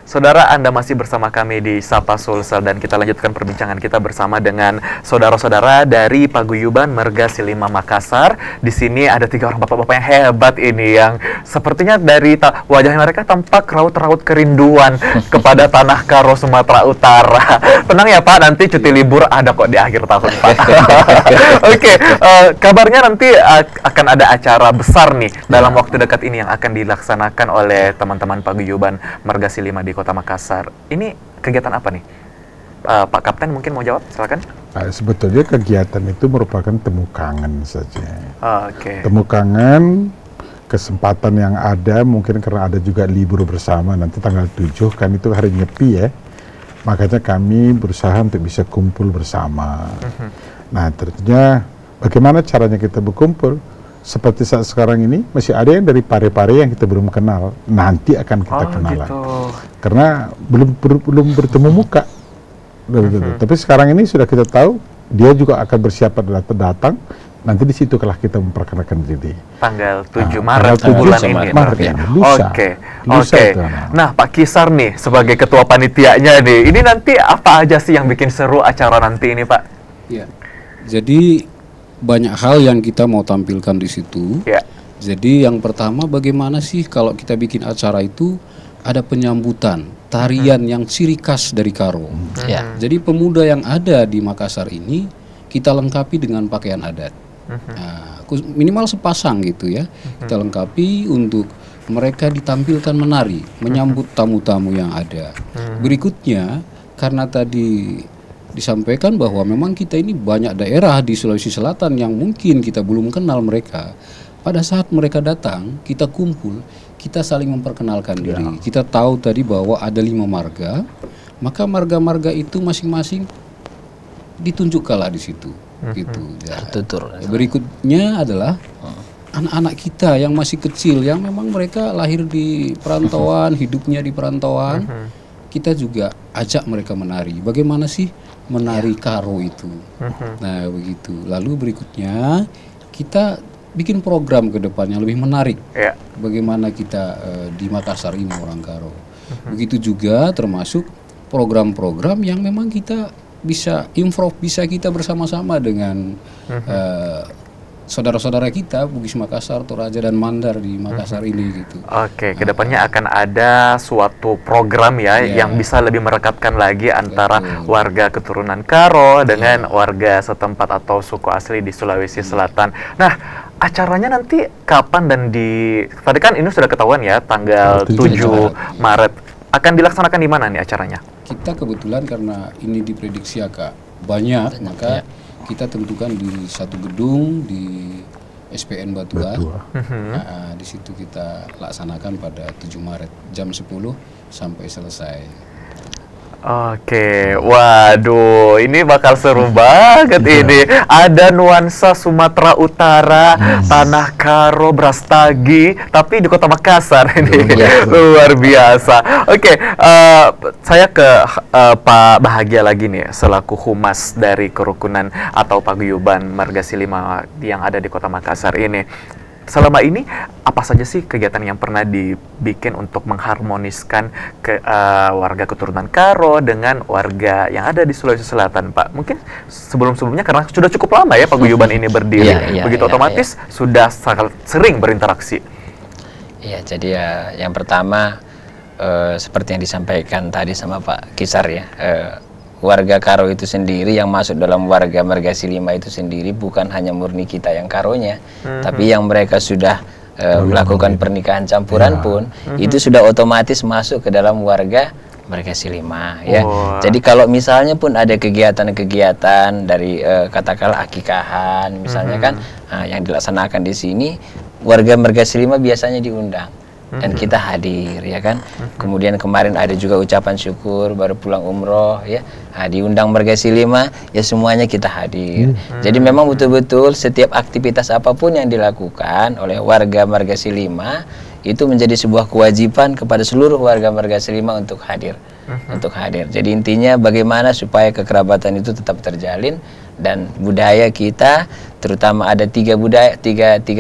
Saudara, Anda masih bersama kami di Sapa Sulsel dan kita lanjutkan perbincangan kita bersama dengan saudara-saudara dari Paguyuban Merga Silima Makassar. Di sini ada 3 orang bapak-bapak yang hebat ini yang sepertinya dari wajah mereka tampak raut-raut kerinduan kepada Tanah Karo Sumatera Utara. Tenang ya Pak, nanti cuti libur ada kok di akhir tahun Pak. Oke, kabarnya nanti akan ada acara besar nih dalam waktu dekat ini yang akan dilaksanakan oleh teman-teman Paguyuban Merga Silima di Kota Makassar. Ini kegiatan apa nih? Pak Kapten mungkin mau jawab, silakan. Sebetulnya kegiatan itu merupakan temu kangen saja. Oke. Temu kangen, kesempatan yang ada mungkin karena ada juga libur bersama nanti tanggal 7 kan itu hari Nyepi ya. Makanya kami berusaha untuk bisa kumpul bersama. Nah, tentunya bagaimana caranya kita berkumpul? Seperti saat sekarang ini masih ada yang dari pare-pare yang kita belum kenal, nanti akan kita kenalan gitu. Karena belum bertemu muka. Tapi sekarang ini sudah kita tahu dia juga akan bersiap datang. Nanti di situ kalau kita memperkenalkan diri. Tanggal 7 Maret bulan ini. Oke. Nah, Pak Kisar nih sebagai ketua panitianya nih, ini nanti apa aja sih yang bikin seru acara nanti ini, Pak? Iya. Jadi banyak hal yang kita mau tampilkan di situ. Ya. Jadi yang pertama bagaimana sih kalau kita bikin acara itu ada penyambutan tarian yang ciri khas dari Karo. Ya. Jadi pemuda yang ada di Makassar ini kita lengkapi dengan pakaian adat. Nah, minimal sepasang gitu ya. Kita lengkapi untuk mereka ditampilkan menari, menyambut tamu-tamu yang ada. Berikutnya karena tadi disampaikan bahwa memang kita ini banyak daerah di Sulawesi Selatan yang mungkin kita belum kenal mereka. Pada saat mereka datang, kita kumpul, kita saling memperkenalkan diri. Kita tahu tadi bahwa ada 5 marga, maka marga-marga itu masing-masing ditunjukkanlah di situ. Gitu. Ya. Berikutnya adalah anak-anak kita yang masih kecil, yang memang mereka lahir di perantauan, hidupnya di perantauan. Kita juga ajak mereka menari. Bagaimana sih menari Karo itu? Nah, begitu. Lalu berikutnya kita bikin program ke depannya lebih menarik. Bagaimana kita di Makassar ini orang Karo. Begitu juga termasuk program-program yang memang kita bisa improv, bisa kita bersama-sama dengan saudara-saudara kita Bugis Makassar, Toraja dan Mandar di Makassar ini gitu. Oke, kedepannya akan ada suatu program ya yang bisa lebih merekatkan lagi antara warga keturunan Karo dengan warga setempat atau suku asli di Sulawesi Selatan. Nah, acaranya nanti kapan dan tadi kan ini sudah ketahuan ya tanggal 7 Maret. Akan dilaksanakan di mana nih acaranya? Kita kebetulan karena ini diprediksi agak banyak, maka kita tentukan di satu gedung di SPN Batua. Nah, di situ kita laksanakan pada 7 Maret jam 10 sampai selesai. Oke, waduh, ini bakal seru banget ini. Ada nuansa Sumatera Utara, Tanah Karo, Brastagi, tapi di Kota Makassar ini luar biasa. Oke, saya ke Pak Bahagia lagi nih, selaku humas dari kerukunan atau Paguyuban Merga Silima yang ada di Kota Makassar ini. Selama ini apa saja sih kegiatan yang pernah dibikin untuk mengharmoniskan warga keturunan Karo dengan warga yang ada di Sulawesi Selatan, Pak? Mungkin sebelum-sebelumnya karena sudah cukup lama ya Paguyuban ini berdiri, begitu otomatis sudah sangat sering berinteraksi. Iya, jadi ya yang pertama seperti yang disampaikan tadi sama Pak Kisar ya. Warga Karo itu sendiri yang masuk dalam warga Merga Silima itu sendiri bukan hanya murni kita yang Karonya, tapi yang mereka sudah melakukan pernikahan campuran pun itu sudah otomatis masuk ke dalam warga Merga Silima ya. Jadi kalau misalnya pun ada kegiatan-kegiatan dari katakanlah akikahan misalnya kan yang dilaksanakan di sini, warga Merga Silima biasanya diundang. Dan kita hadir ya kan. Kemudian kemarin ada juga ucapan syukur baru pulang umroh ya. Diundang Merga Silima ya, semuanya kita hadir. Jadi memang betul-betul setiap aktivitas apapun yang dilakukan oleh warga Merga Silima itu menjadi sebuah kewajiban kepada seluruh warga Merga Silima untuk hadir. Untuk hadir. Jadi intinya bagaimana supaya kekerabatan itu tetap terjalin dan budaya kita, terutama ada tiga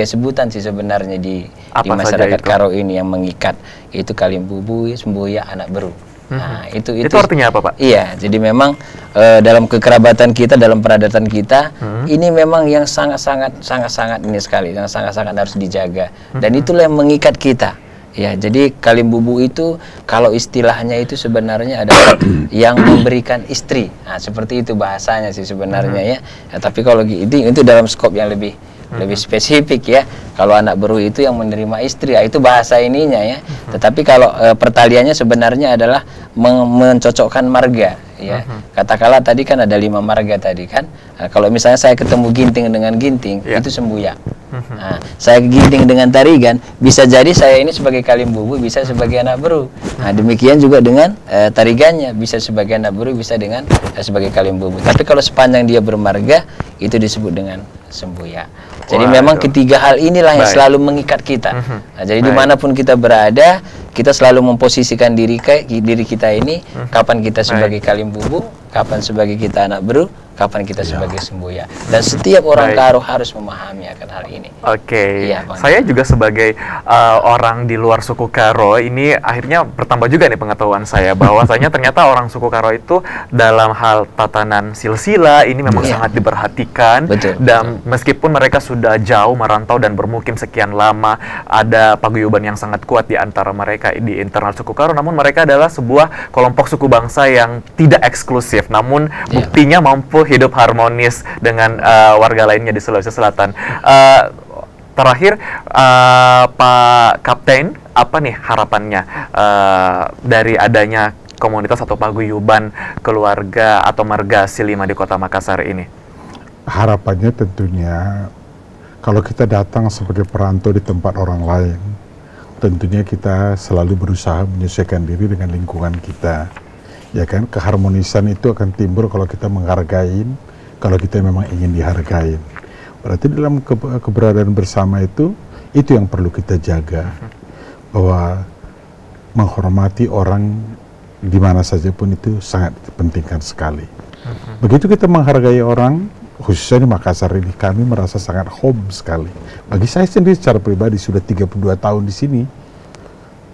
sebutan sih sebenarnya di masyarakat Karo ini yang mengikat, itu Kalimbubui, Semboya, Anak Beru. Nah, itu artinya apa, Pak? Iya, jadi memang dalam kekerabatan kita, dalam peradatan kita, ini memang yang sangat-sangat ini sekali, yang sangat-sangat harus dijaga. Dan itulah yang mengikat kita. Ya, jadi Kalimbubu itu kalau istilahnya itu sebenarnya adalah yang memberikan istri. Nah, seperti itu bahasanya sih sebenarnya ya. Tapi kalau itu dalam skop yang lebih spesifik ya. Kalau anak beru itu yang menerima istri, ya, itu bahasa ininya ya. Tetapi kalau pertaliannya sebenarnya adalah mencocokkan marga ya. Katakanlah tadi kan ada 5 marga tadi kan. Nah, kalau misalnya saya ketemu ginting dengan ginting, itu sembuya. Nah, saya ginting dengan tarigan, bisa jadi saya ini sebagai Kalimbubu, bisa sebagai anak beru. Nah, demikian juga dengan tarigannya, bisa sebagai anak beru, bisa dengan sebagai Kalimbubu. Tapi kalau sepanjang dia bermarga, itu disebut dengan sembuya. Jadi memang ketiga hal inilah yang selalu mengikat kita. Nah, jadi dimanapun kita berada, kita selalu memposisikan diri kita ini, kapan kita sebagai Kalimbubu, kapan sebagai kita anak beru, kapan kita sebagai sembuya. Dan setiap orang Karo harus memahami akan hal ini. Ya, saya juga sebagai orang di luar suku Karo, ini akhirnya bertambah juga nih pengetahuan saya bahwasanya ternyata orang suku Karo itu dalam hal tatanan silsila ini memang sangat diperhatikan. Dan meskipun mereka sudah jauh merantau dan bermukim sekian lama, ada paguyuban yang sangat kuat di antara mereka di internal suku Karo, namun mereka adalah sebuah kelompok suku bangsa yang tidak eksklusif, namun buktinya mampu hidup harmonis dengan warga lainnya di Sulawesi Selatan. Terakhir, Pak Kapten, apa nih harapannya dari adanya komunitas atau paguyuban keluarga atau marga Silima di Kota Makassar ini? Harapannya tentunya kalau kita datang sebagai perantau di tempat orang lain, tentunya kita selalu berusaha menyesuaikan diri dengan lingkungan kita. Ya kan, keharmonisan itu akan timbul kalau kita menghargai, kalau kita memang ingin dihargai. Berarti dalam keberadaan bersama itu yang perlu kita jaga, bahwa menghormati orang di mana saja pun itu sangat dipentingkan sekali. Begitu kita menghargai orang, khususnya di Makassar ini, kami merasa sangat home sekali. Bagi saya sendiri secara pribadi sudah 32 tahun di sini,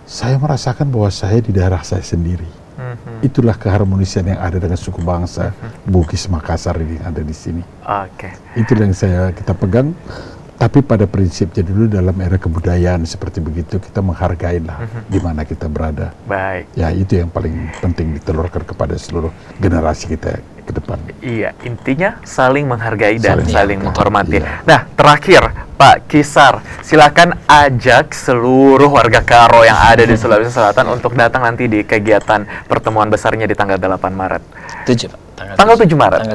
saya merasakan bahwa saya di daerah saya sendiri. Itulah keharmonisan yang ada dengan suku bangsa Bugis Makassar ini yang ada di sini. Itulah yang kita pegang. Tapi pada prinsipnya dulu dalam era kebudayaan seperti begitu, kita menghargai lah di mana kita berada. Ya, itu yang paling penting ditelurkan kepada seluruh generasi kita ke depan. Iya, intinya saling menghargai dan saling menghormati. Nah, terakhir Pak Kisar, silakan ajak seluruh warga Karo yang ada di Sulawesi Selatan untuk datang nanti di kegiatan pertemuan besarnya di tanggal 8 Maret. Tanggal 7 Maret.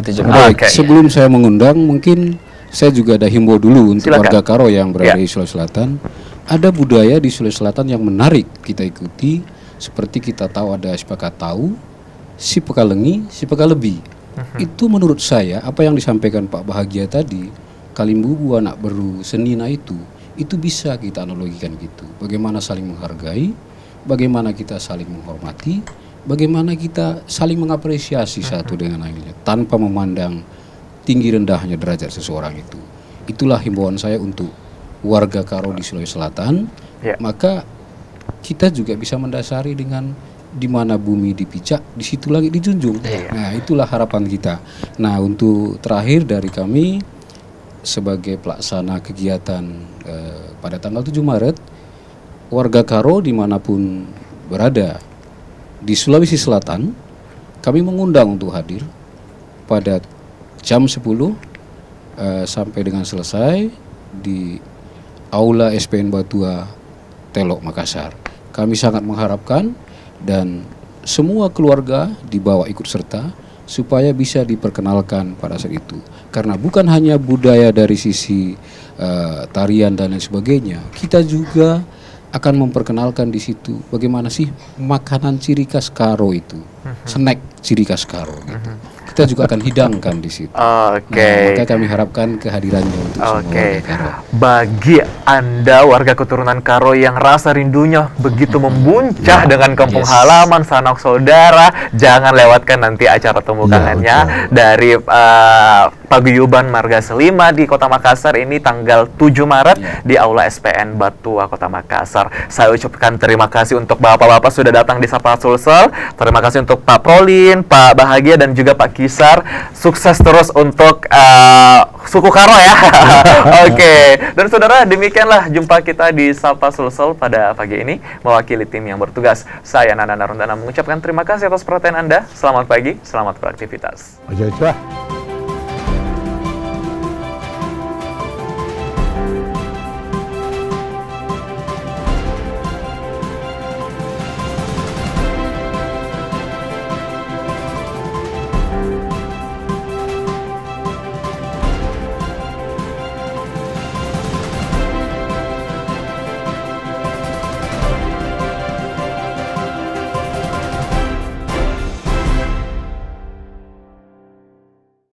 Sebelum saya mengundang, mungkin saya juga ada himbau dulu untuk warga Karo yang berada di Sulawesi Selatan. Ada budaya di Sulawesi Selatan yang menarik kita ikuti. Seperti kita tahu ada Sipakatau, Sipakalengi, Sipakalebi. Itu menurut saya, apa yang disampaikan Pak Bahagia tadi, Kalimbubu, anak beru, senina itu bisa kita analogikan gitu. Bagaimana saling menghargai, bagaimana kita saling menghormati, bagaimana kita saling mengapresiasi satu dengan lainnya, tanpa memandang tinggi rendahnya derajat seseorang itu. Itulah himbauan saya untuk warga Karo di Sulawesi Selatan. Maka kita juga bisa mendasari dengan di mana bumi dipijak, di situ lagi dijunjung. Nah, itulah harapan kita. Nah, untuk terakhir dari kami sebagai pelaksana kegiatan pada tanggal 7 Maret, warga Karo dimanapun berada di Sulawesi Selatan, kami mengundang untuk hadir pada jam 10 sampai dengan selesai di Aula SPN Batua Telok Makassar. Kami sangat mengharapkan dan semua keluarga dibawa ikut serta supaya bisa diperkenalkan pada saat itu. Karena bukan hanya budaya dari sisi tarian dan lain sebagainya, kita juga akan memperkenalkan di situ bagaimana sih makanan ciri khas Karo itu, snack ciri khas Karo gitu. Kita kita juga akan hidangkan di situ. Oke. Maka kami harapkan kehadirannya untuk semua warga Karo. Bagi Anda warga keturunan Karo yang rasa rindunya begitu membuncah dengan kampung halaman, sanak saudara, jangan lewatkan nanti acara temu kangennya dari Paguyuban Marga Selima di Kota Makassar ini tanggal 7 Maret di Aula SPN Batua Kota Makassar. Saya ucapkan terima kasih untuk bapak-bapak sudah datang di Sapa Sulsel. Terima kasih untuk Pak Prolin, Pak Bahagia, dan juga Pak Kisar. Sukses terus untuk suku Karo ya. Oke. Dan saudara, demikianlah jumpa kita di Sapa Sulsel pada pagi ini. Mewakili tim yang bertugas, saya Nana Narundana mengucapkan terima kasih atas perhatian Anda. Selamat pagi, selamat beraktivitas. Aja.